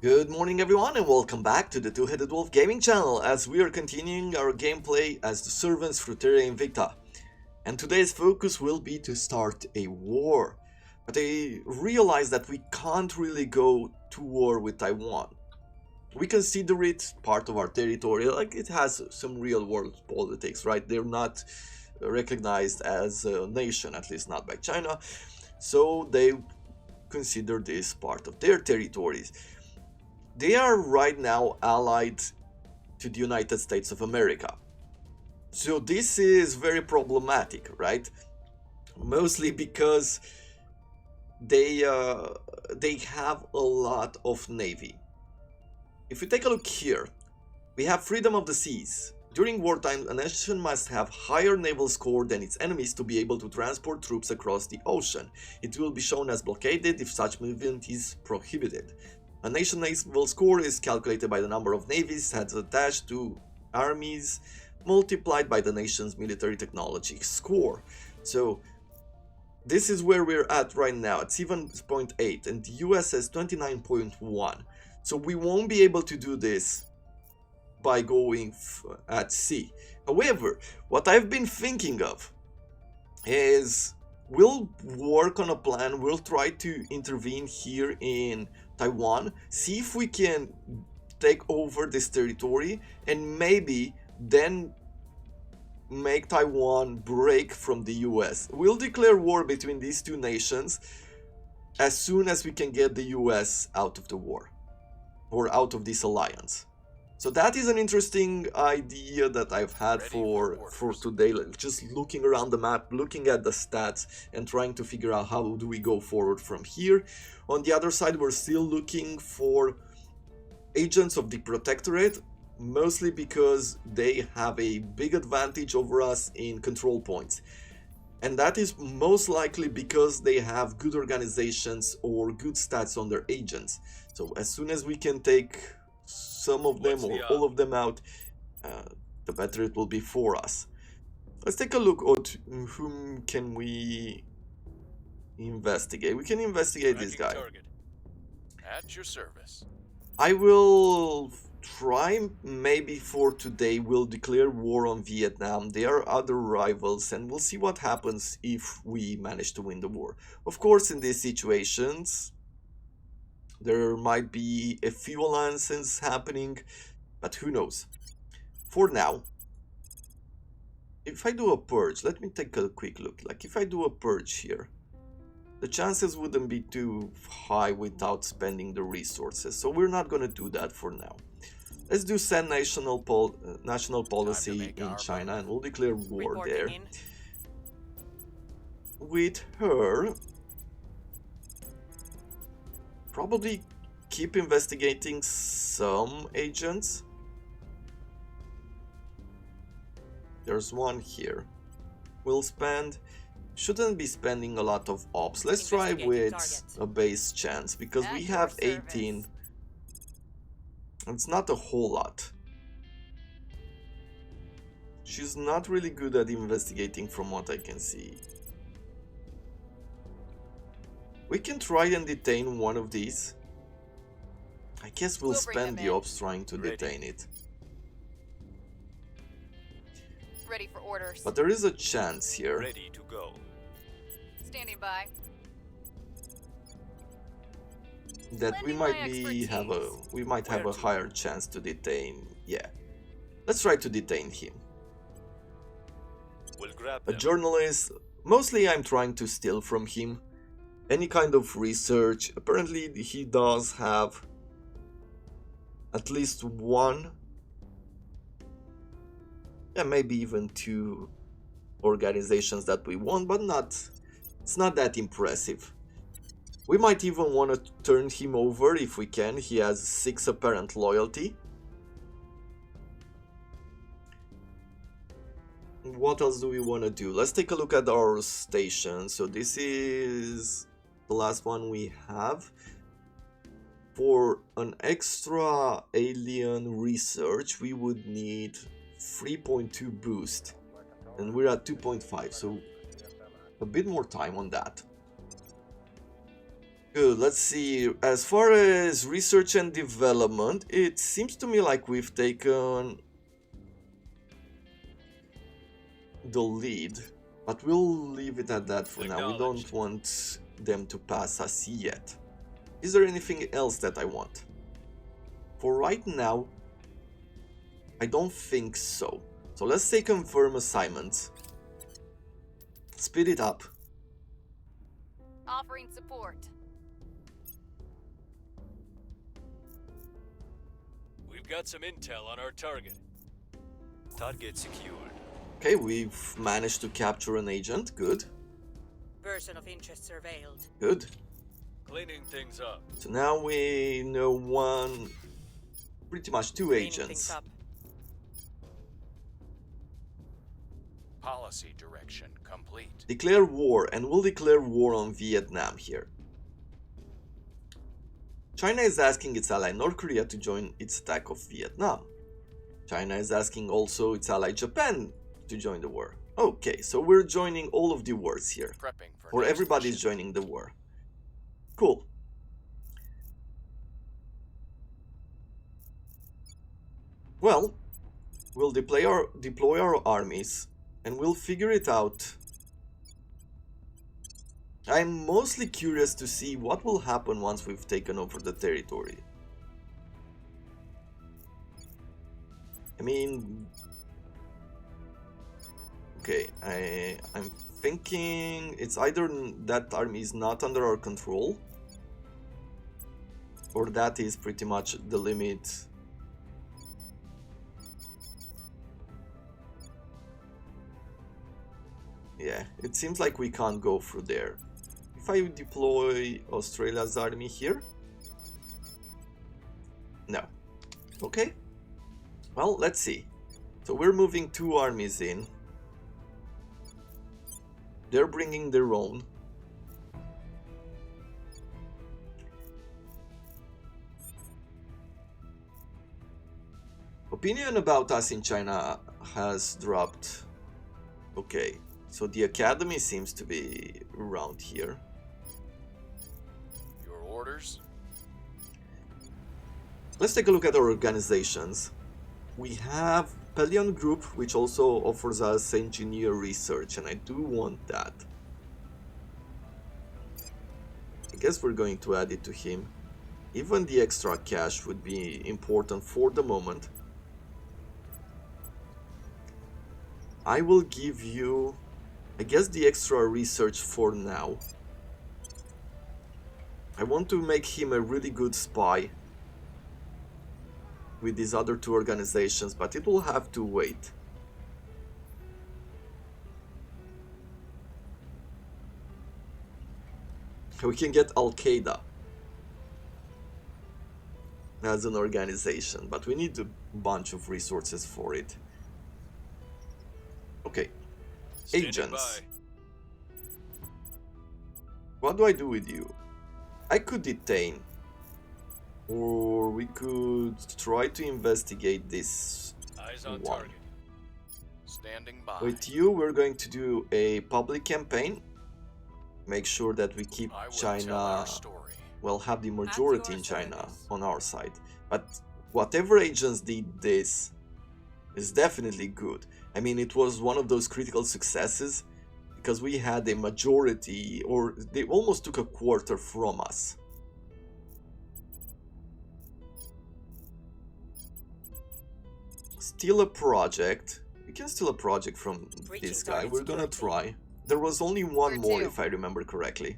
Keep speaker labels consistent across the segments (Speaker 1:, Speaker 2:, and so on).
Speaker 1: Good morning everyone and welcome back to the Two-Headed Wolf Gaming channel as we are continuing our gameplay as the servants through Terra Invicta. And today's focus will be to start a war. But I realize that we can't really go to war with Taiwan. We consider it part of our territory, like it has some real world politics, right? They're not recognized as a nation, at least not by China. So they consider this part of their territories. They are right now allied to the United States of America. So this is very problematic, right? Mostly because they have a lot of navy. If we take a look here, we have freedom of the seas. During wartime, a nation must have higher naval score than its enemies to be able to transport troops across the ocean. It will be shown as blockaded if such movement is prohibited. A nation's naval score is calculated by the number of navies heads attached to armies multiplied by the nation's military technology score. So this is where we're at right now at 7.8 and the US has 29.1. So we won't be able to do this by going at sea. However, what I've been thinking of is we'll work on a plan, we'll try to intervene here in Taiwan, see if we can take over this territory and maybe then make Taiwan break from the US. We'll declare war between these two nations as soon as we can get the US out of the war or out of this alliance. So that is an interesting idea that I've had for today, just looking around the map, looking at the stats and trying to figure out how do we go forward from here. On the other side, we're still looking for agents of the Protectorate, mostly because they have a big advantage over us in control points. And that is most likely because they have good organizations or good stats on their agents. So as soon as we can take some of them or all of them out, the better it will be for us. Let's take a look at whom can we investigate. We can investigate this guy.
Speaker 2: At your service.
Speaker 1: I will try, maybe for today we'll declare war on Vietnam. They are other rivals and we'll see what happens if we manage to win the war. Of course, in these situations there might be a few alliances happening, but who knows. For now, if I do a purge, let me take a quick look. Like if I do a purge here, the chances wouldn't be too high without spending the resources. So we're not going to do that for now. Let's do send national policy in China and we'll declare war there. With her, probably keep investigating some agents. There's one here. We'll shouldn't be spending a lot of ops. Let's try with a base chance because we have 18. It's not a whole lot. She's not really good at investigating from what I can see. We can try and detain one of these. I guess we'll spend the ops trying to detain it.
Speaker 3: Ready for orders.
Speaker 1: But there is a chance here.
Speaker 2: Ready to go.
Speaker 3: Standing by.
Speaker 1: That we might have a higher chance to detain. Yeah. Let's try to detain him.
Speaker 2: We'll grab
Speaker 1: a journalist. Mostly I'm trying to steal from him any kind of research. Apparently he does have at least one, yeah, maybe even two organizations that we want, but it's not that impressive. We might even want to turn him over if we can. He has 6 apparent loyalty. What else do we want to do? Let's take a look at our station. So this is the last one we have. For an extra alien research, we would need 3.2 boost. And we're at 2.5, so a bit more time on that. Good, let's see. As far as research and development, it seems to me like we've taken the lead, but we'll leave it at that for now. We don't want them to pass us yet. Is there anything else that I want? For right now, I don't think so. So let's say confirm assignments. Speed it up.
Speaker 3: Offering support.
Speaker 2: We've got some intel on our target. Target secured.
Speaker 1: Okay, we've managed to capture an agent. Good.
Speaker 4: Person of interest surveilled.
Speaker 1: Good.
Speaker 2: Cleaning things up.
Speaker 1: So now we know one, pretty much two
Speaker 4: Cleaning things
Speaker 1: agents.
Speaker 4: up.
Speaker 2: Policy direction complete.
Speaker 1: Declare war, and we'll declare war on Vietnam here. China is asking its ally North Korea to join its attack of Vietnam. China is asking also its ally Japan to join the war. Okay, so we're joining all of the wars here.
Speaker 2: Prepping for
Speaker 1: Or
Speaker 2: next
Speaker 1: everybody's
Speaker 2: mission.
Speaker 1: joining the war. Cool. Well, we'll deploy our armies and we'll figure it out. I'm mostly curious to see what will happen once we've taken over the territory. I mean, okay, I'm thinking it's either that army is not under our control, or that is pretty much the limit. Yeah, it seems like we can't go through there. If I deploy Australia's army here? No. Okay. Well, let's see. So we're moving two armies in. They're bringing their own. Opinion about us in China has dropped. Okay, so the academy seems to be around here.
Speaker 2: Your orders?
Speaker 1: Let's take a look at our organizations. We have Pelion Group, which also offers us engineer research, and I do want that. I guess we're going to add it to him. Even the extra cash would be important for the moment. I will give you, I guess, the extra research for now. I want to make him a really good spy with these other two organizations, but it will have to wait. We can get Al-Qaeda as an organization, but we need a bunch of resources for it. Okay,
Speaker 2: Standing
Speaker 1: agents.
Speaker 2: by.
Speaker 1: What do I do with you? I could detain, or we could try to investigate this
Speaker 2: Eyes on
Speaker 1: one.
Speaker 2: target. Standing by.
Speaker 1: With you, we're going to do a public campaign. Make sure that we keep
Speaker 2: I will tell
Speaker 1: China,
Speaker 2: our story.
Speaker 1: well, have the majority
Speaker 4: your
Speaker 1: in China
Speaker 4: service.
Speaker 1: on our side. But whatever agents did this is definitely good. I mean, it was one of those critical successes because we had a majority, or they almost took a quarter from us. Steal a project. We can steal a project from
Speaker 4: Breaching
Speaker 1: this guy.
Speaker 4: target
Speaker 1: We're gonna
Speaker 4: security.
Speaker 1: try. There was only one
Speaker 3: Where
Speaker 1: more,
Speaker 3: to?
Speaker 1: if I remember correctly.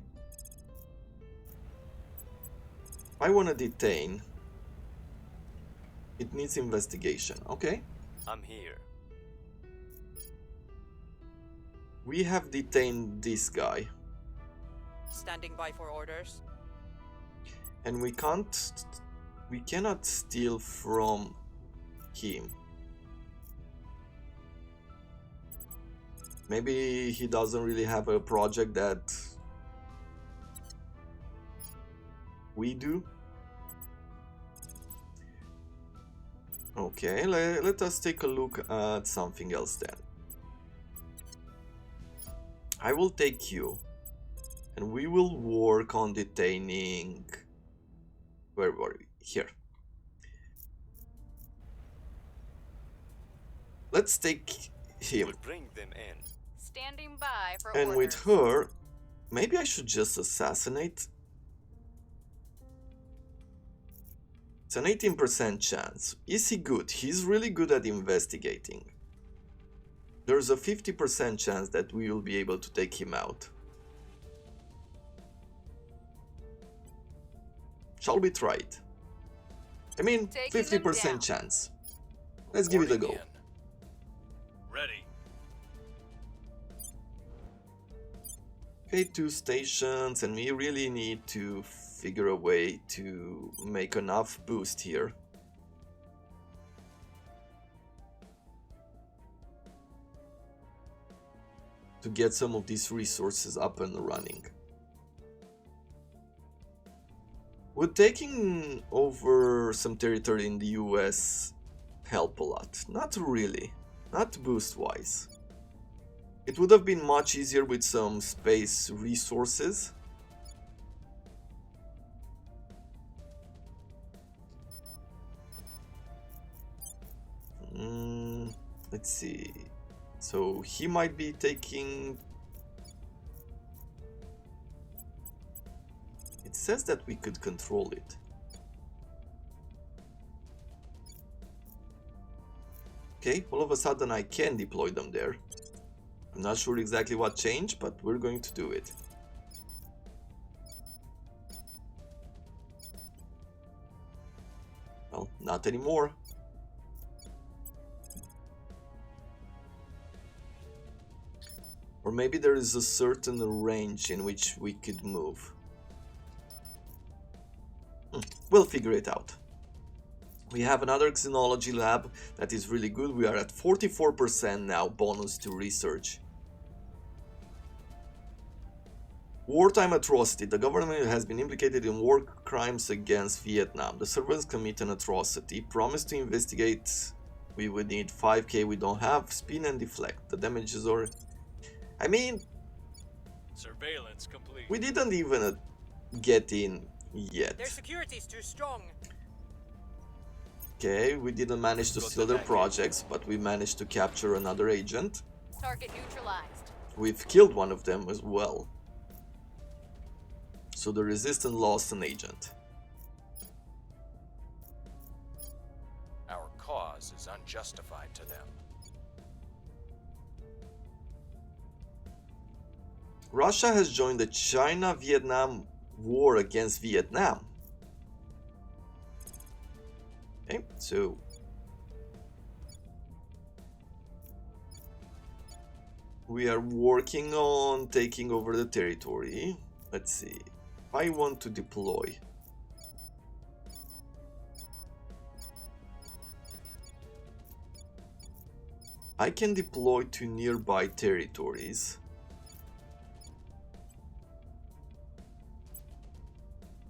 Speaker 1: I wanna detain. It needs investigation. Okay.
Speaker 5: I'm here.
Speaker 1: We have detained this guy.
Speaker 4: Standing by for orders.
Speaker 1: And we cannot steal from him. Maybe he doesn't really have a project that we do. Okay, let us take a look at something else then. I will take you, And we will work on detaining... Where were we? Here. Let's take him.
Speaker 2: We'll bring them in.
Speaker 3: Standing by for
Speaker 1: And
Speaker 3: orders.
Speaker 1: with her, maybe I should just assassinate. It's an 18% chance. Is he good? He's really good at investigating. There's a 50% chance that we will be able to take him out. Shall we try it? I mean,
Speaker 3: Taking them
Speaker 1: 50%
Speaker 3: down.
Speaker 1: chance. Let's give it a go.
Speaker 2: Warning in. Ready.
Speaker 1: Okay, 2 stations, and we really need to figure a way to make enough boost here. To get some of these resources up and running. Would taking over some territory in the US help a lot? Not really. Not boost-wise. It would have been much easier with some space resources. Let's see. So he might be taking... It says that we could control it. Okay, all of a sudden I can deploy them there. I'm not sure exactly what changed, but we're going to do it. Well, not anymore. Or maybe there is a certain range in which we could move. We'll figure it out. We have another xenology lab that is really good. We are at 44% now, bonus to research. Wartime atrocity. The government has been implicated in war crimes against Vietnam. The servants commit an atrocity. Promise to investigate. We would need 5k. We don't have. Spin and deflect. The damages are... I mean...
Speaker 2: Surveillance complete.
Speaker 1: We didn't even get in yet.
Speaker 4: Their security is too strong.
Speaker 1: Okay, we didn't manage to
Speaker 2: Got
Speaker 1: steal
Speaker 2: the
Speaker 1: their
Speaker 2: back.
Speaker 1: projects, but we managed to capture another agent.
Speaker 3: Target neutralized.
Speaker 1: We've killed one of them as well. So the resistance lost an agent.
Speaker 2: Our cause is unjustified to them.
Speaker 1: Russia has joined the China-Vietnam war against Vietnam. Okay, so we are working on taking over the territory. Let's see. If I want to deploy, I can deploy to nearby territories.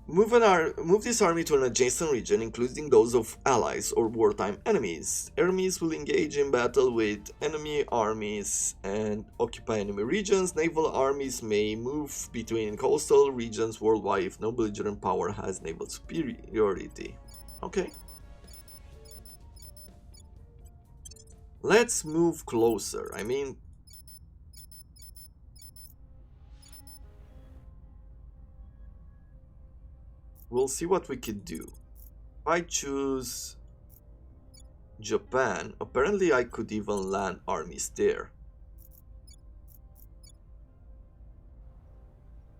Speaker 1: Move this army to an adjacent region, including those of allies or wartime enemies. Armies will engage in battle with enemy armies and occupy enemy regions. Naval armies may move between coastal regions worldwide if no belligerent power has naval superiority. Okay. Let's move closer. I mean... We'll see what we could do. If I choose Japan, apparently I could even land armies there.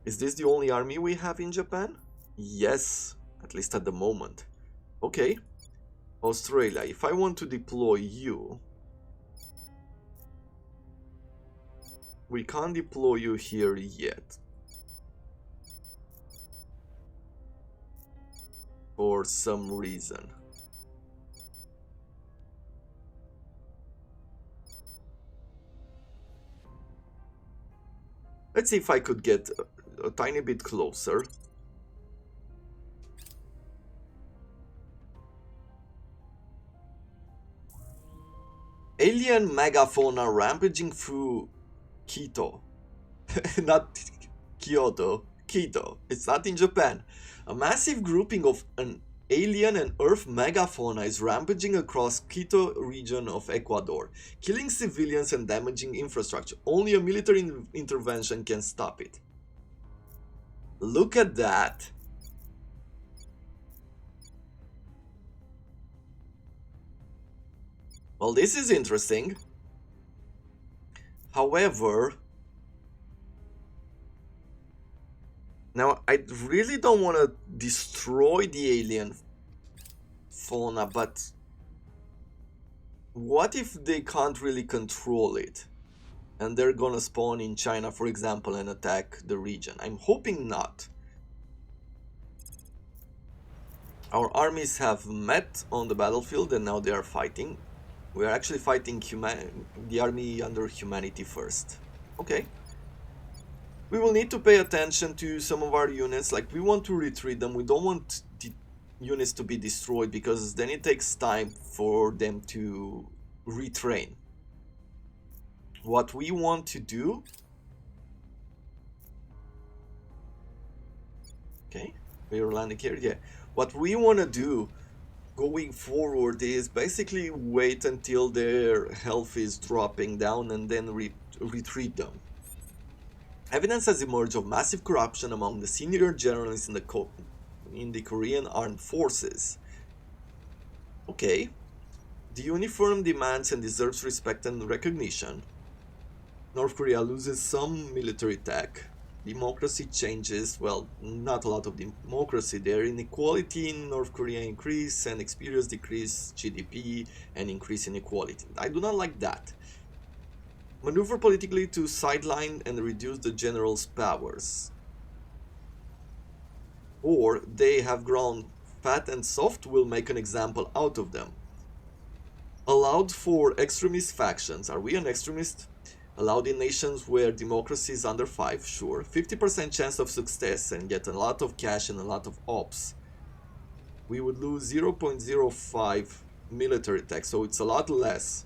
Speaker 1: Is this the only army we have in Japan? Yes, at least at the moment. Okay. Australia, if I want to deploy you, we can't deploy you here yet. For some reason. Let's see if I could get a tiny bit closer. Alien megafauna rampaging through Quito. Not Quito. It's not in Japan. A massive grouping of an alien and Earth megafauna is rampaging across Quito region of Ecuador, killing civilians and damaging infrastructure. Only a military intervention can stop it. Look at that. Well, this is interesting. However, now I really don't want to destroy the alien fauna, but what if they can't really control it? And they're gonna spawn in China, for example, and attack the region. I'm hoping not. Our armies have met on the battlefield and now they are fighting. We are actually fighting the army under humanity first. Okay. We will need to pay attention to some of our units. Like, we want to retreat them. We don't want the units to be destroyed because then it takes time for them to retrain. What we want to do... Okay, we are landing here. Yeah. What we want to do going forward is basically wait until their health is dropping down and then retreat them. Evidence has emerged of massive corruption among the senior generals in the Korean armed forces. Okay. The uniform demands and deserves respect and recognition. North Korea loses some military tech. Democracy changes, well, not a lot of democracy there. Inequality in North Korea increase and experience decrease GDP and increase inequality. I do not like that. Maneuver politically to sideline and reduce the general's powers. Or they have grown fat and soft, will make an example out of them. Allowed for extremist factions. Are we an extremist? Allowed in nations where democracy is under 5, sure. 50% chance of success and get a lot of cash and a lot of ops. We would lose 0.05 military tech, so it's a lot less.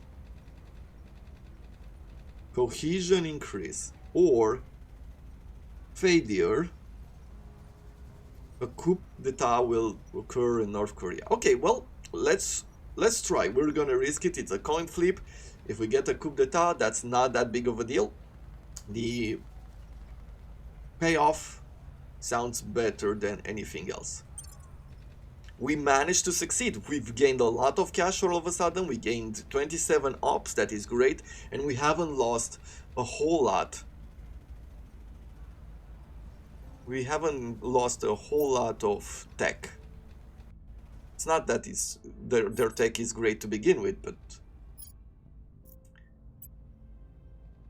Speaker 1: Cohesion increase. Or failure. A coup d'etat will occur in North Korea. Okay, well, let's try. We're gonna risk it. It's a coin flip. If we get a coup d'etat, that's not that big of a deal. The payoff sounds better than anything else. We managed to succeed. We've gained a lot of cash all of a sudden. We gained 27 ops, that is great. And we haven't lost a whole lot. We haven't lost a whole lot of tech. It's not that their tech is great to begin with, but...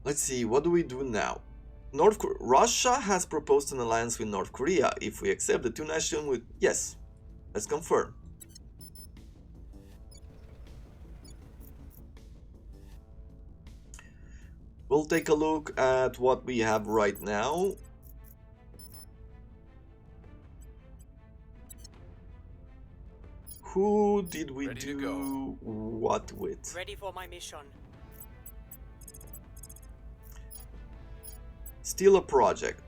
Speaker 1: Let's see, what do we do now? Russia has proposed an alliance with North Korea. If we accept, the two nations would... Yes, let's confirm. We'll take a look at what we have right now. Who did we do what with?
Speaker 4: Ready for my mission.
Speaker 1: Still a project.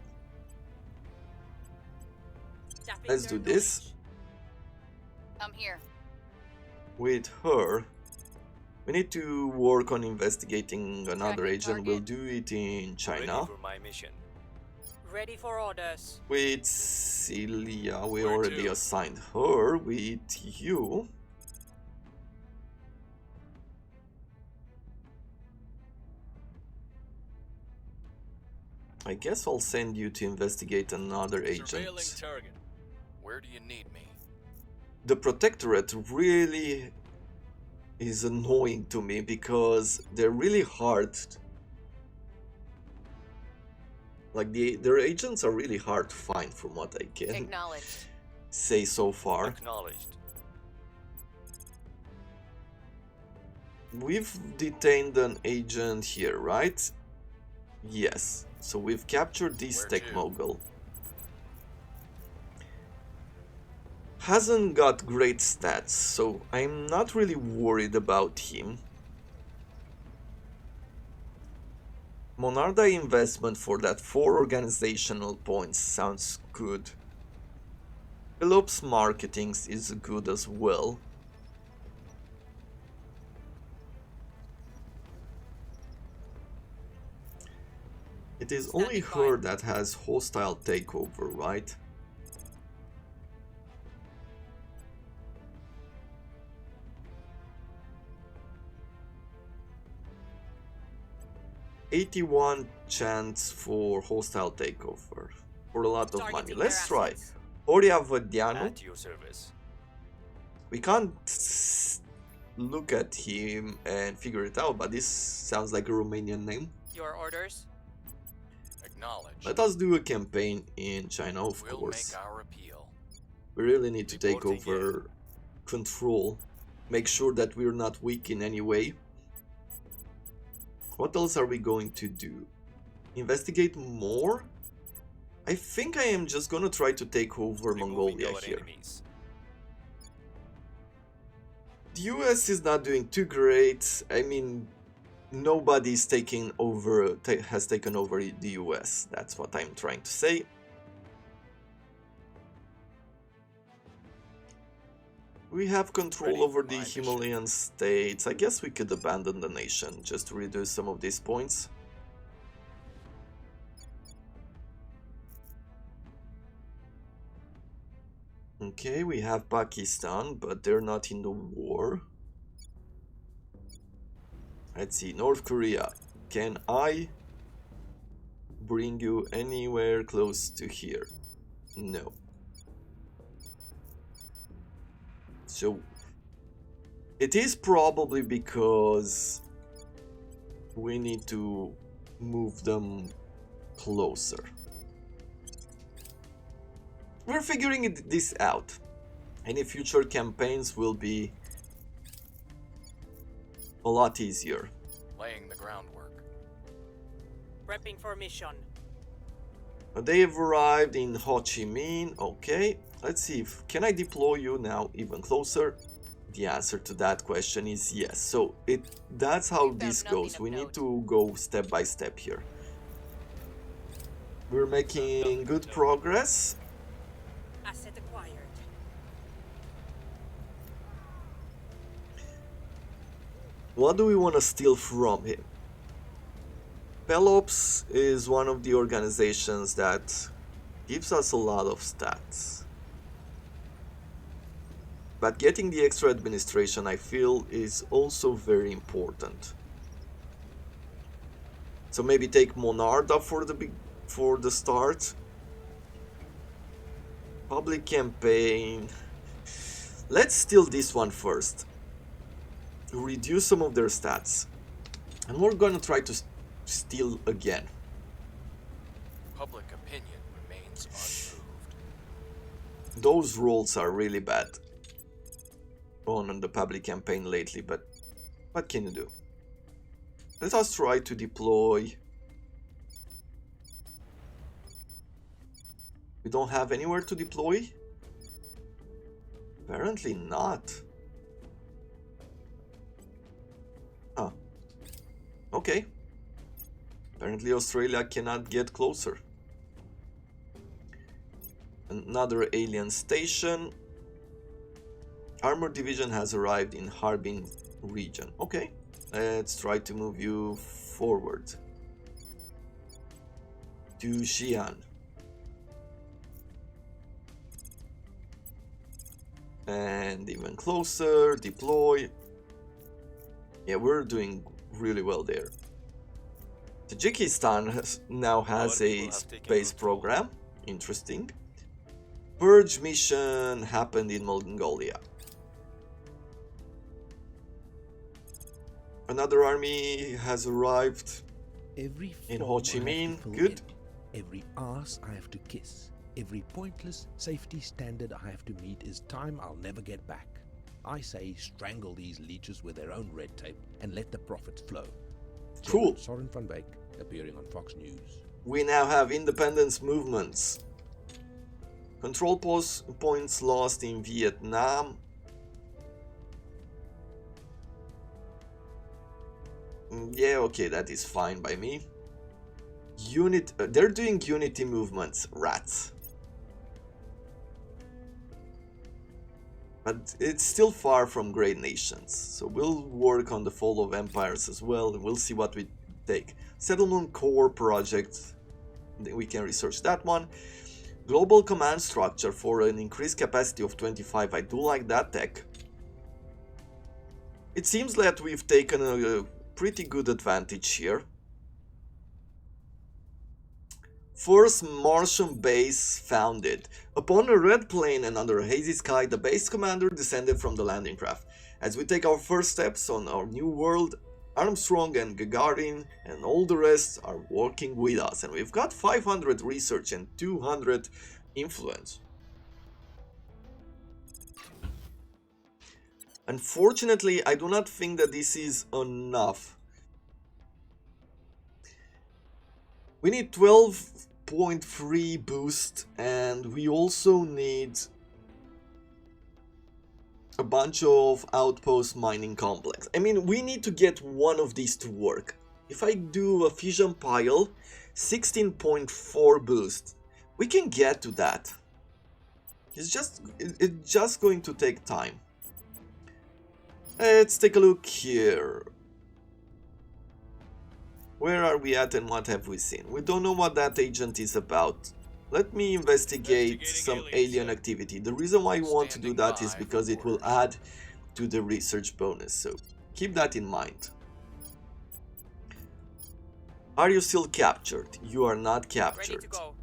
Speaker 4: Tapping
Speaker 1: Let's
Speaker 4: their
Speaker 1: do this.
Speaker 4: knowledge.
Speaker 3: I'm here.
Speaker 1: With her. We need to work on investigating another
Speaker 3: Tracking
Speaker 1: agent.
Speaker 3: target.
Speaker 1: We'll do it in China.
Speaker 2: Ready for my mission.
Speaker 4: Ready for orders.
Speaker 1: With Celia, we
Speaker 2: Where
Speaker 1: already
Speaker 2: to?
Speaker 1: assigned her. With you. I guess I'll send you to investigate another
Speaker 2: Surveilling
Speaker 1: agent.
Speaker 2: target. Where do you need me?
Speaker 1: The Protectorate really is annoying to me because they're really hard. Like their agents are really hard to find from what I can
Speaker 3: Acknowledged.
Speaker 1: say so far.
Speaker 2: Acknowledged.
Speaker 1: We've detained an agent here, right? Yes. So we've captured this
Speaker 2: Where
Speaker 1: tech
Speaker 2: to?
Speaker 1: mogul. Hasn't got great stats, so I'm not really worried about him. Monarda investment for that 4 organizational points sounds good. Phillips marketing is good as well. It is only her that has hostile takeover, right? $81 chance for hostile takeover for a lot of money.
Speaker 4: Targeting
Speaker 1: Let's
Speaker 4: their
Speaker 1: try.
Speaker 4: assets.
Speaker 1: Oria Vadiano.
Speaker 2: At your service.
Speaker 1: We can't look at him and figure it out, but this sounds like a Romanian name.
Speaker 4: Your orders?
Speaker 2: Acknowledged.
Speaker 1: Let us do a campaign in China, of
Speaker 2: We'll
Speaker 1: course.
Speaker 2: make our appeal.
Speaker 1: We really need to take
Speaker 2: Reporting
Speaker 1: over control. Make sure that we're not weak in any way. What else are we going to do? Investigate more? I think I am just gonna try to take over
Speaker 2: Removing
Speaker 1: Mongolia
Speaker 2: our
Speaker 1: here.
Speaker 2: enemies.
Speaker 1: The US is not doing too great. I mean, nobody's taking over, has taken over the US. That's what I'm trying to say. We have control
Speaker 2: Ready
Speaker 1: over
Speaker 2: for
Speaker 1: the
Speaker 2: my mission.
Speaker 1: Himalayan states. I guess we could abandon the nation just to reduce some of these points. Okay, we have Pakistan, but they're not in the war. Let's see, North Korea. Can I bring you anywhere close to here? No. So it is probably because we need to move them closer. We're figuring this out. Any future campaigns will be a lot easier.
Speaker 2: Laying the groundwork.
Speaker 4: Prepping for mission.
Speaker 1: They have arrived in Ho Chi Minh. Okay, let's see if can I deploy you now even closer. The answer to that question is yes. So that's how
Speaker 3: found
Speaker 1: this
Speaker 3: nothing
Speaker 1: goes.
Speaker 3: of
Speaker 1: We need
Speaker 3: note.
Speaker 1: to go step by step here. We're making good progress.
Speaker 4: Asset acquired.
Speaker 1: What do we want to steal from him? Pelops is one of the organizations that gives us a lot of stats. But getting the extra administration, I feel, is also very important. So maybe take Monarda for the start. Public campaign. Let's steal this one first. Reduce some of their stats. And we're gonna try to steal again.
Speaker 2: Public opinion remains unmoved.
Speaker 1: Those rolls are really bad on the public campaign lately, but what can you do? Let us try to deploy. We don't have anywhere to deploy? Apparently not. Huh. Okay. Apparently Australia cannot get closer. Another alien station. Armor division has arrived in Harbin region. Okay, let's try to move you forward to Xi'an. And even closer, deploy. Yeah, we're doing really well there. Tajikistan now has
Speaker 2: Our
Speaker 1: a
Speaker 2: people have taken
Speaker 1: space
Speaker 2: control.
Speaker 1: program. Interesting. Purge mission happened in Mongolia. Another army has arrived
Speaker 5: Every
Speaker 1: in
Speaker 5: form
Speaker 1: Ho Chi
Speaker 5: I have to
Speaker 1: Minh.
Speaker 5: fill
Speaker 1: Good.
Speaker 5: in, every arse I have to kiss, every pointless safety standard I have to meet is time I'll never get back. I say strangle these leeches with their own red tape and let the profits flow.
Speaker 1: Cool.
Speaker 5: Soren van Wyk, appearing on Fox News.
Speaker 1: We now have independence movements. Control points lost in Vietnam. Yeah, okay, that is fine by me. They're doing unity movements, rats. But it's still far from great nations, so we'll work on the fall of empires as well, and we'll see what we take. Settlement core project, we can research that one. Global command structure for an increased capacity of 25, I do like that tech. It seems that we've taken a pretty good advantage here. First Martian base founded. Upon a red plain and under a hazy sky, the base commander descended from the landing craft. As we take our first steps on our new world, Armstrong and Gagarin and all the rest are working with us, and we've got 500 research and 200 influence. Unfortunately, I do not think that this is enough. We need 12.3 boost, and we also need a bunch of outpost mining complex. I mean, we need to get one of these to work. If I do a fission pile, 16.4 boost, we can get to that. It's just going to take time. Let's take a look here. Where are we at and what have we seen? We don't know what that agent is about. Let me investigate some alien activity. The reason why I want to do that is because it will add to the research bonus, so keep that in mind. Are you still captured? You are not captured.
Speaker 4: Ready to go.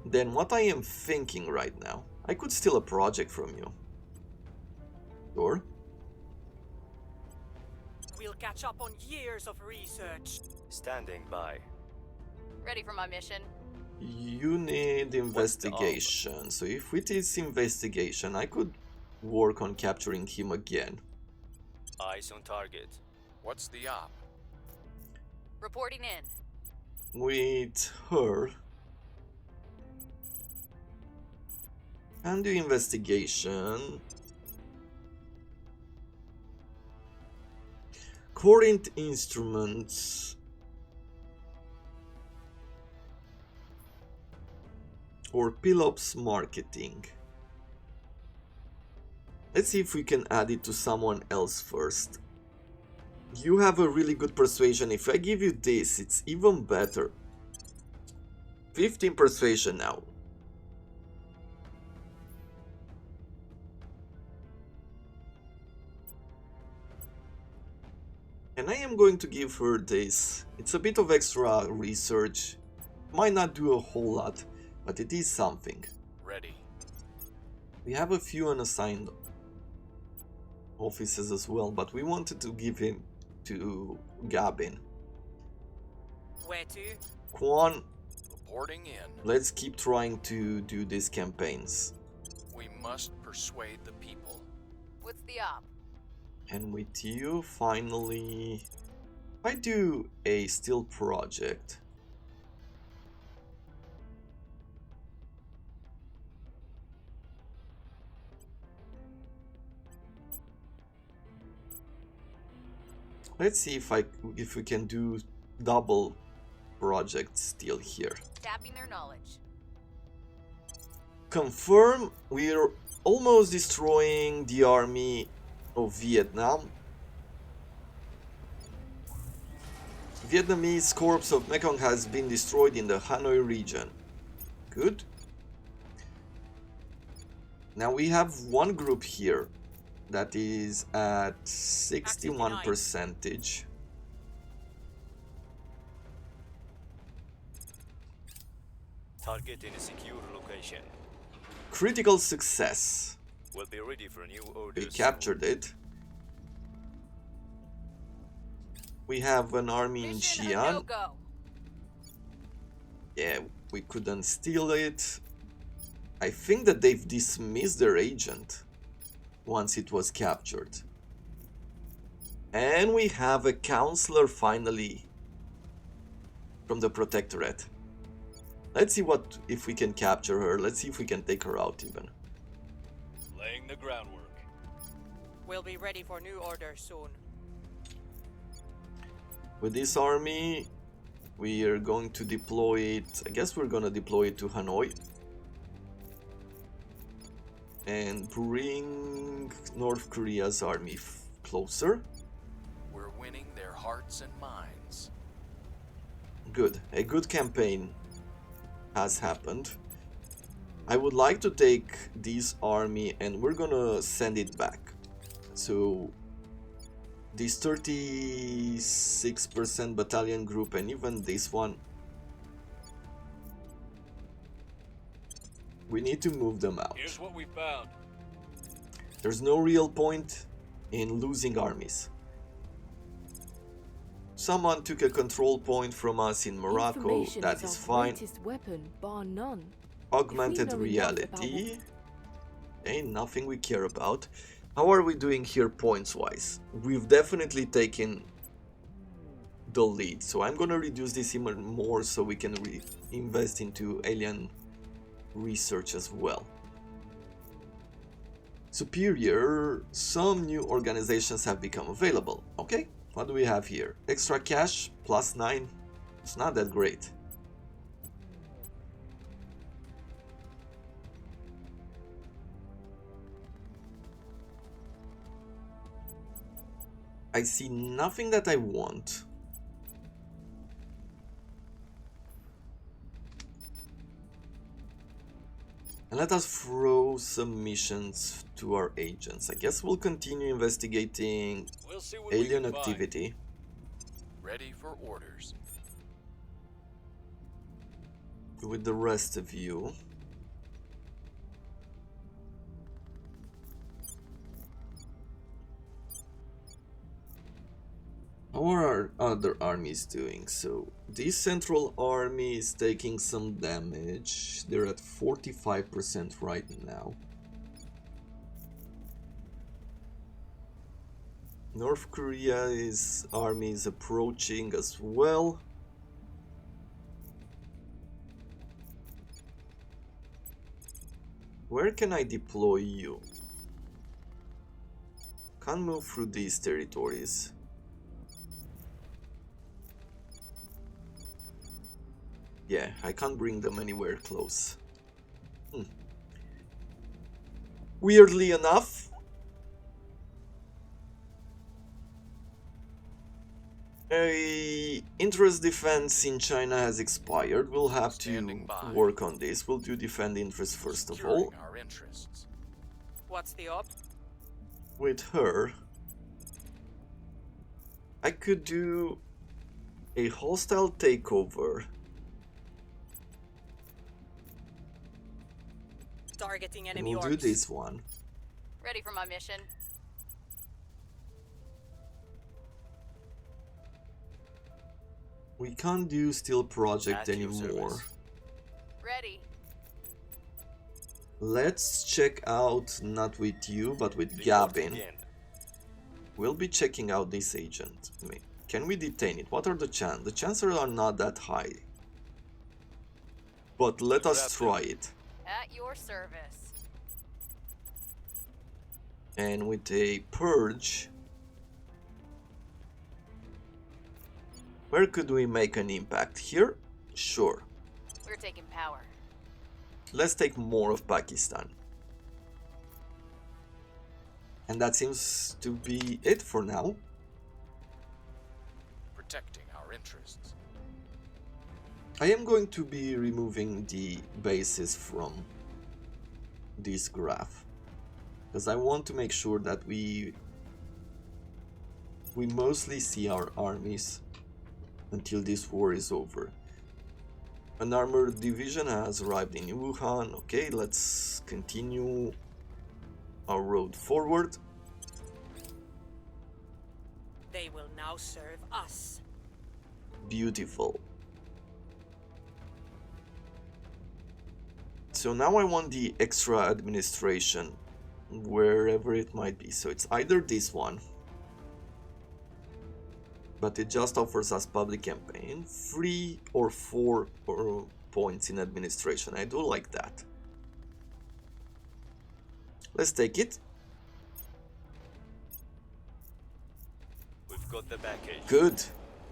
Speaker 1: Then what I am thinking right now, I could steal a project from you. Sure.
Speaker 4: We'll catch up on years of research.
Speaker 2: Standing by.
Speaker 3: Ready for my mission.
Speaker 1: You need investigation. So if it is investigation, I could work on capturing him again.
Speaker 2: Eyes on target.
Speaker 6: What's the op?
Speaker 3: Reporting in.
Speaker 1: With her. And do investigation. Corinth Instruments. Or Pelops Marketing. Let's see if we can add it to someone else first. You have a really good persuasion. If I give you this, it's even better. 15 persuasion now. And I am going to give her this. It's a bit of extra research. Might not do a whole lot, but it is something.
Speaker 6: Ready.
Speaker 1: We have a few unassigned offices as well, but we wanted to give him to Gabin.
Speaker 4: Where to?
Speaker 1: Quan,
Speaker 6: Reporting in.
Speaker 1: let's keep trying to do these campaigns.
Speaker 6: We must persuade the people.
Speaker 3: What's the op?
Speaker 1: And with you, finally, I do a steel project. Let's see if we can do double projects still here.
Speaker 3: Tapping their knowledge.
Speaker 1: Confirm, we're almost destroying the army of Vietnam. Vietnamese corps of Mekong has been destroyed in the Hanoi region. Good. Now we have one group here that is at 61%.
Speaker 2: Target in a secure location.
Speaker 1: Critical success.
Speaker 2: We'll be ready for new
Speaker 1: We
Speaker 2: orders.
Speaker 1: captured it. We have an army in
Speaker 3: Mission a
Speaker 1: Xi'an.
Speaker 3: no-go.
Speaker 1: Yeah, we couldn't steal it. I think that they've dismissed their agent once it was captured. And we have a counselor finally from the Protectorate. Let's see if we can capture her. Let's see if we can take her out even.
Speaker 2: Laying the groundwork.
Speaker 4: We'll be ready for new orders soon.
Speaker 1: With this army, we are going to deploy it. I guess we're gonna deploy it to Hanoi and bring North Korea's army closer.
Speaker 6: We're winning their hearts and minds.
Speaker 1: Good. A good campaign has happened. I would like to take this army and we're gonna send it back. So this 36% battalion group and even this one, we need to move them out.
Speaker 2: Here's what we found.
Speaker 1: There's no real point in losing armies. Someone took a control point from us in Morocco, that is fine.
Speaker 7: Weapon, bar none.
Speaker 1: Augmented reality. Ain't nothing we care about. How are we doing here points wise? We've definitely taken the lead, so I'm gonna reduce this even more so we can invest into alien research as well. Superior, some new organizations have become available. Okay, what do we have here? Extra cash, +9. It's not that great. I see nothing that I want. And let us throw some missions to our agents. I guess we'll continue investigating
Speaker 2: We'll see what we
Speaker 1: alien
Speaker 2: can find.
Speaker 1: activity.
Speaker 6: Ready for orders.
Speaker 1: With the rest of you. How are our other armies doing? So this central army is taking some damage. They're at 45% right now. North Korea's army is approaching as well. Where can I deploy you? Can't move through these territories. Yeah, I can't bring them anywhere close. Weirdly enough, interest defense in China has expired. We'll have to
Speaker 6: Standing by.
Speaker 1: work on this. We'll do defend interest first of all.
Speaker 6: Securing our interests.
Speaker 4: What's the op?
Speaker 1: With her, I could do a hostile takeover.
Speaker 4: Targeting enemy
Speaker 1: We'll do
Speaker 4: orbs.
Speaker 1: this one.
Speaker 3: Ready for my mission.
Speaker 1: We can't do Steel Project
Speaker 6: At your
Speaker 1: anymore.
Speaker 6: service.
Speaker 3: Ready.
Speaker 1: Let's check out, not with you, but with
Speaker 6: The
Speaker 1: Gavin.
Speaker 6: begin.
Speaker 1: We'll be checking out this agent. Can we detain it? What are the chances? The chances are not that high. But let us try it.
Speaker 3: At your service.
Speaker 1: And with a purge, where could we make an impact? Here? Sure.
Speaker 3: We're taking power.
Speaker 1: Let's take more of Pakistan. And that seems to be it for now.
Speaker 6: Protecting our interests.
Speaker 1: I am going to be removing the bases from this graph, because I want to make sure that we mostly see our armies until this war is over. An armored division has arrived in Wuhan. Okay, let's continue our road forward.
Speaker 4: They will now serve us.
Speaker 1: Beautiful. So now I want the extra administration, wherever it might be. So it's either this one, but it just offers us public campaign, 3 or 4 points in administration. I do like that. Let's take it.
Speaker 2: We've got the package.
Speaker 1: Good.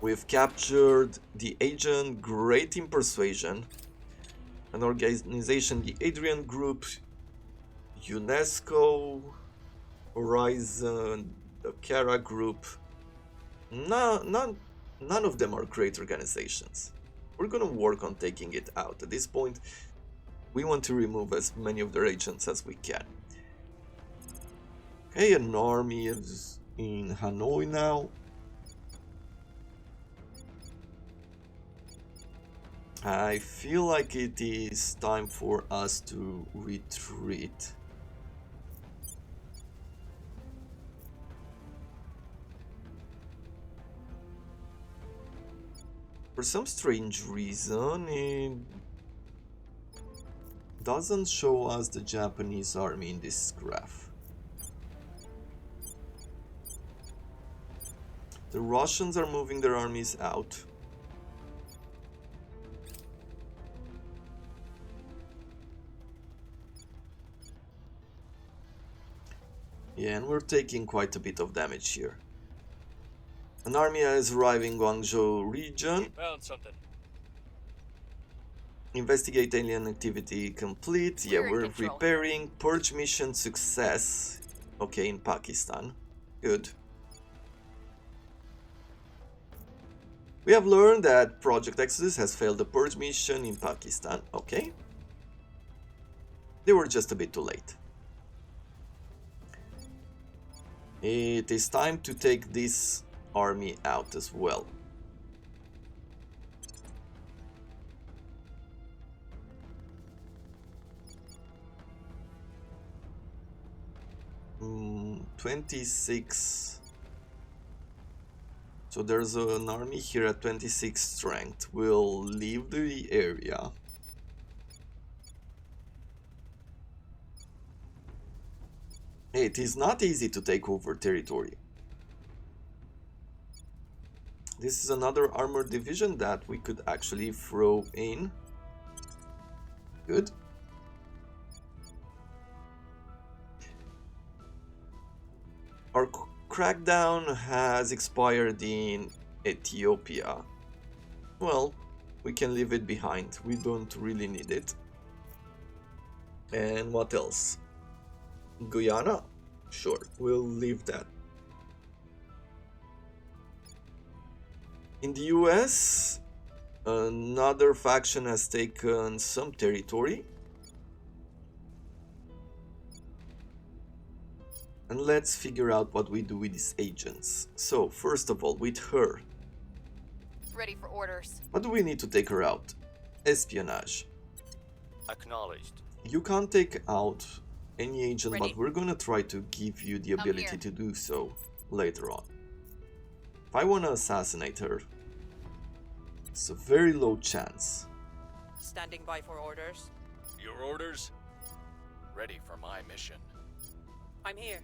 Speaker 1: We've captured the agent Great in Persuasion, an organization, the Adrian Group, UNESCO, Horizon, the Kara Group. None of them are great organizations. We're gonna work on taking it out. At this point, we want to remove as many of their agents as we can. Okay, an army is in Hanoi now. I feel like it is time for us to retreat. For some strange reason, it doesn't show us the Japanese army in this graph. The Russians are moving their armies out. Yeah, and we're taking quite a bit of damage here. An army has arrived in Guangzhou region.
Speaker 2: Found something.
Speaker 1: Investigate alien activity complete. Yeah,
Speaker 3: We're in
Speaker 1: we're
Speaker 3: control.
Speaker 1: repairing. Purge mission success. Okay, in Pakistan. Good. We have learned that Project Exodus has failed the purge mission in Pakistan. Okay. They were just a bit too late. It is time to take this army out as well. Hmm, 26. So there's an army here at 26 strength. We'll leave the area. It is not easy to take over territory. This is another armored division that we could actually throw in. Good. Our crackdown has expired in Ethiopia. Well, we can leave it behind. We don't really need it. And what else? Guyana? Sure, we'll leave that. In the US, another faction has taken some territory. And let's figure out what we do with these agents. So, first of all, with her,
Speaker 3: Ready for orders.
Speaker 1: what do we need to take her out? Espionage.
Speaker 2: Acknowledged.
Speaker 1: You can't take out any agent,
Speaker 3: Ready.
Speaker 1: but we're gonna try to give you the
Speaker 3: I'm
Speaker 1: ability
Speaker 3: here.
Speaker 1: to do so later on. If I wanna assassinate her, it's a very low chance.
Speaker 4: Standing by for orders.
Speaker 2: Your orders?
Speaker 6: Ready for my mission.
Speaker 4: I'm here.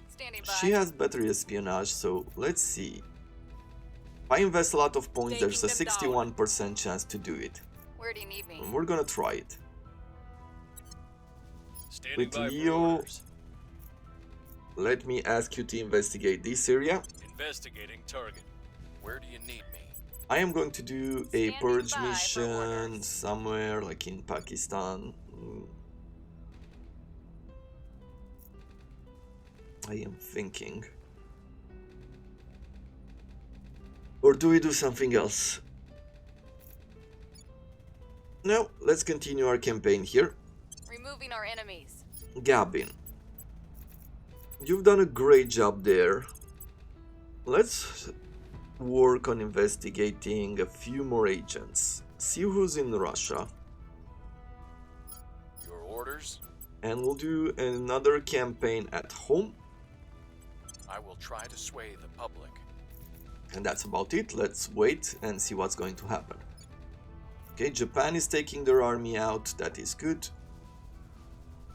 Speaker 3: Standing by.
Speaker 1: She has better espionage, so let's see. If I invest a lot of points, there's a
Speaker 4: Taking them down.
Speaker 1: 61% chance to do it.
Speaker 3: Where do you need me?
Speaker 1: And we're gonna try it.
Speaker 2: Standing
Speaker 1: With
Speaker 2: by for
Speaker 1: Leo.
Speaker 2: orders.
Speaker 1: Let me ask you to investigate this area.
Speaker 2: Investigating target.
Speaker 6: Where do you need me?
Speaker 1: I am going to do a
Speaker 3: Standing
Speaker 1: purge
Speaker 3: by for
Speaker 1: mission
Speaker 3: orders.
Speaker 1: somewhere like in Pakistan. I am thinking. Or do we do something else? No, let's continue our campaign here.
Speaker 3: Removing our enemies.
Speaker 1: Gabin, you've done a great job there. Let's work on investigating a few more agents. See who's in Russia.
Speaker 6: Your orders?
Speaker 1: And we'll do another campaign at home.
Speaker 6: I will try to sway the public.
Speaker 1: And that's about it. Let's wait and see what's going to happen. Okay, Japan is taking their army out. That is good.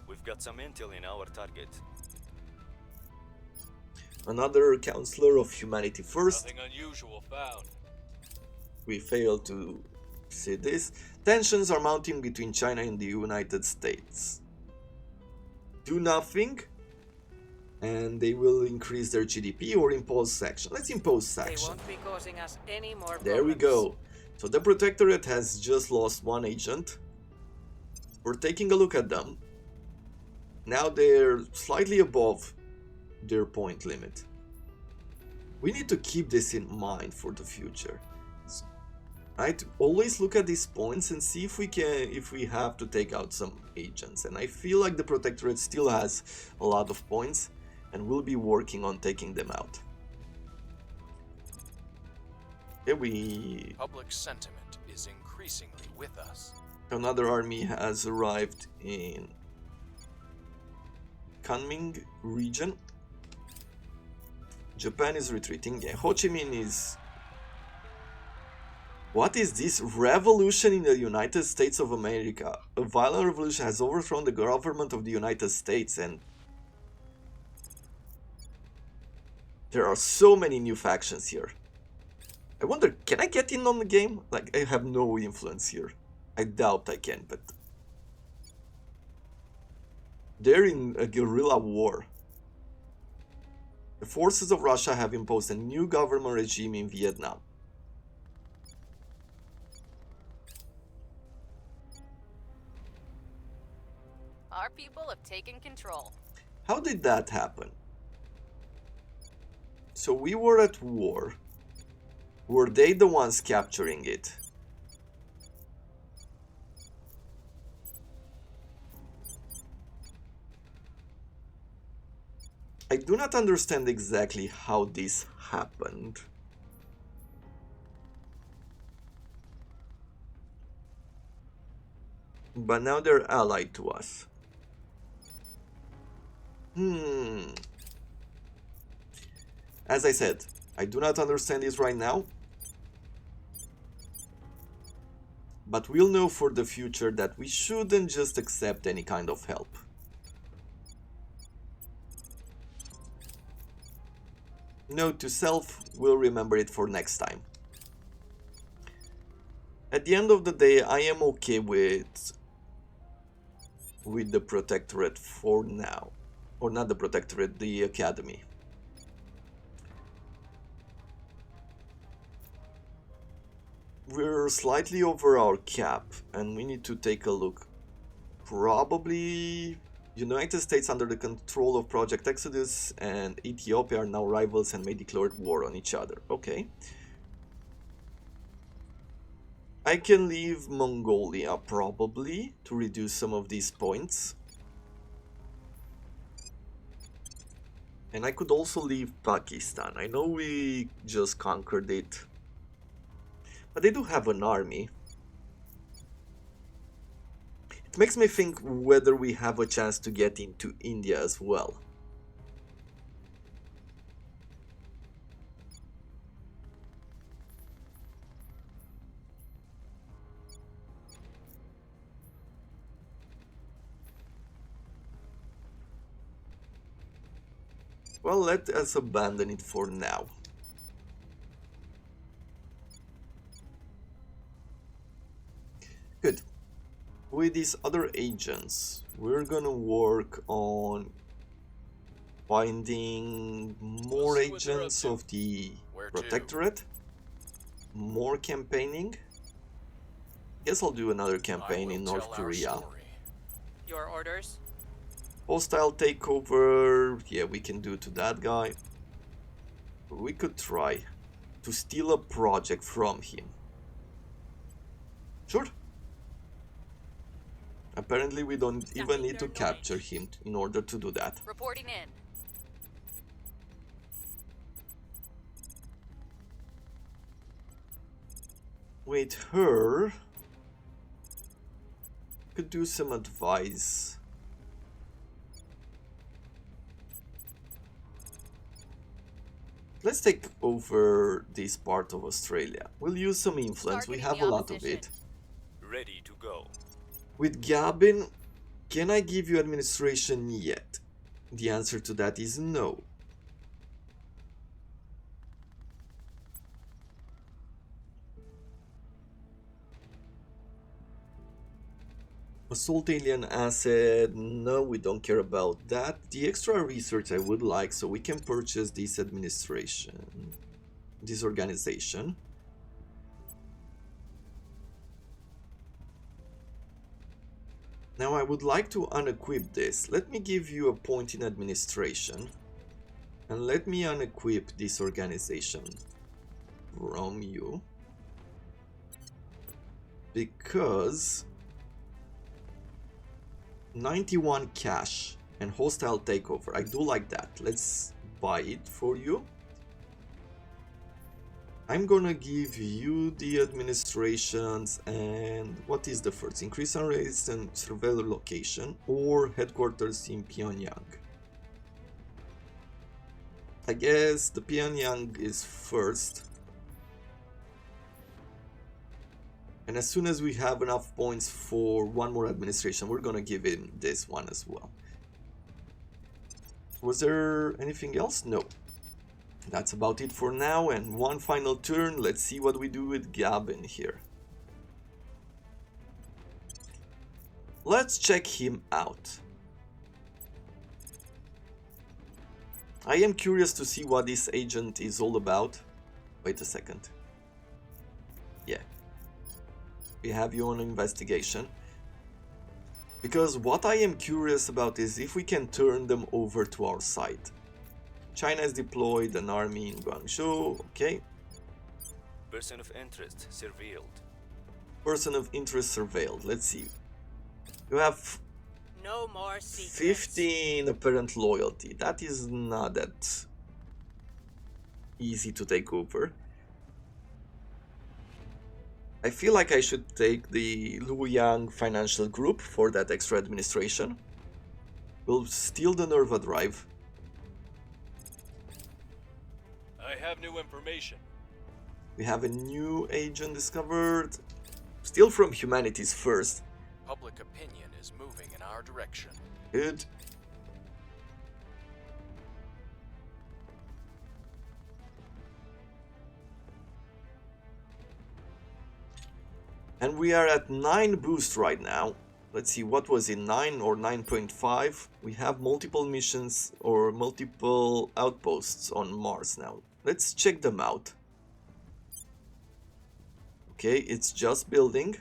Speaker 2: We've got some intel in our target.
Speaker 1: Another Counselor of Humanity First.
Speaker 2: Nothing unusual found.
Speaker 1: We failed to see this. Tensions are mounting between China and the United States. Do nothing and they will increase their GDP or impose sanction. Let's impose
Speaker 4: They
Speaker 1: sanction.
Speaker 4: won't be causing us any more
Speaker 1: There we
Speaker 4: problems.
Speaker 1: go. So the Protectorate has just lost one agent. We're taking a look at them. Now they're slightly above their point limit. We need to keep this in mind for the future. Right? Always look at these points and see if we have to take out some agents. And I feel like the Protectorate still has a lot of points and we'll be working on taking them out. Here we...
Speaker 6: Public sentiment is increasingly with us.
Speaker 1: Another army has arrived in Kunming region. Japan is retreating. Yeah, Ho Chi Minh is... What is this? Revolution in the United States of America. A violent revolution has overthrown the government of the United States, and there are so many new factions here. I wonder, can I get in on the game? Like, I have no influence here. I doubt I can, but they're in a guerrilla war. The forces of Russia have imposed a new government regime in Vietnam.
Speaker 3: Our people have taken control.
Speaker 1: How did that happen? So we were at war. Were they the ones capturing it? I do not understand exactly how this happened. But now they're allied to us. As I said, I do not understand this right now. But we'll know for the future that we shouldn't just accept any kind of help. Note to self, we'll remember it for next time. At the end of the day, I am okay with the Protectorate for now. Or not the Protectorate, the Academy. We're slightly over our cap and we need to take a look. Probably United States under the control of Project Exodus and Ethiopia are now rivals and may declare war on each other. Okay. I can leave Mongolia probably to reduce some of these points. And I could also leave Pakistan. I know we just conquered it. But they do have an army. It makes me think whether we have a chance to get into India as well. Well, let us abandon it for now. Good. With these other agents, we're gonna work on finding more
Speaker 2: see what they're up
Speaker 1: agents
Speaker 2: to.
Speaker 1: of the
Speaker 6: Where to?
Speaker 1: Protectorate, more campaigning. Guess I'll do another campaign in North Korea.
Speaker 4: Your orders?
Speaker 1: Hostile takeover, yeah, we can do to that guy. We could try to steal a project from him. Sure. Apparently we don't even need to capture him in order to do that.
Speaker 3: Reporting in.
Speaker 1: With her, could do some advice. Let's take over this part of Australia. We'll use some influence, we have a lot of it.
Speaker 2: Ready to go.
Speaker 1: With Gabin, can I give you administration yet? The answer to that is no. Assault alien asset, no, we don't care about that. The extra research I would like, so we can purchase this administration, this organization. Now I would like to unequip this. Let me give you a point in administration. And let me unequip this organization from you. Because 91 cash and hostile takeover. I do like that. Let's buy it for you. I'm gonna give you the administrations, and what is the first? Increase and raise and surveillor location or headquarters in Pyongyang. I guess the Pyongyang is first. And as soon as we have enough points for one more administration, we're gonna give him this one as well. Was there anything else? No. That's about it for now, and one final turn. Let's see what we do with Gavin here. Let's check him out. I am curious to see what this agent is all about. Wait a second. Yeah. We have you on investigation. Because what I am curious about is if we can turn them over to our side. China has deployed an army in Guangzhou, okay.
Speaker 2: Person of interest surveilled.
Speaker 1: Person of interest surveilled, let's see. You have
Speaker 4: No more secrets.
Speaker 1: 15 apparent loyalty. That is not that easy to take over. I feel like I should take the Luoyang Financial Group for that extra administration. We'll steal the Nerva Drive.
Speaker 2: I have new information.
Speaker 1: We have a new agent discovered. Still from Humanities First.
Speaker 6: Public opinion is moving in our direction.
Speaker 1: Good. And we are at 9 boost right now. Let's see, what was it, 9 or 9.5? We have multiple missions or multiple outposts on Mars now. Let's check them out. Okay, it's just building.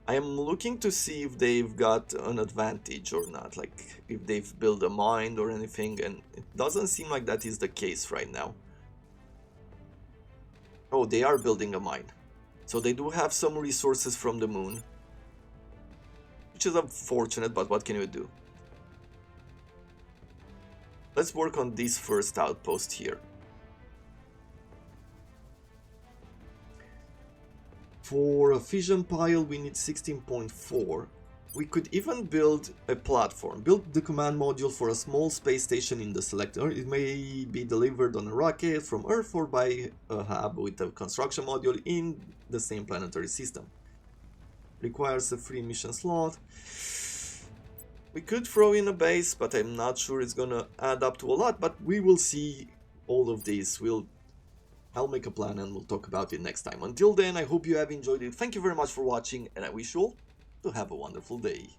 Speaker 1: I am looking to see if they've got an advantage or not, like if they've built a mine or anything, and it doesn't seem like that is the case right now. Oh, they are building a mine. So they do have some resources from the moon. Which is unfortunate, but what can you do? Let's work on this first outpost here. For a fission pile we need 16.4. We could even build a platform. Build the command module for a small space station in the selector. It may be delivered on a rocket from Earth or by a hub with a construction module in the same planetary system. Requires a free mission slot. We could throw in a base, but I'm not sure it's gonna add up to a lot, but we will see all of this. I'll make a plan and we'll talk about it next time. Until then, I hope you have enjoyed it. Thank you very much for watching, and I wish you all to have a wonderful day.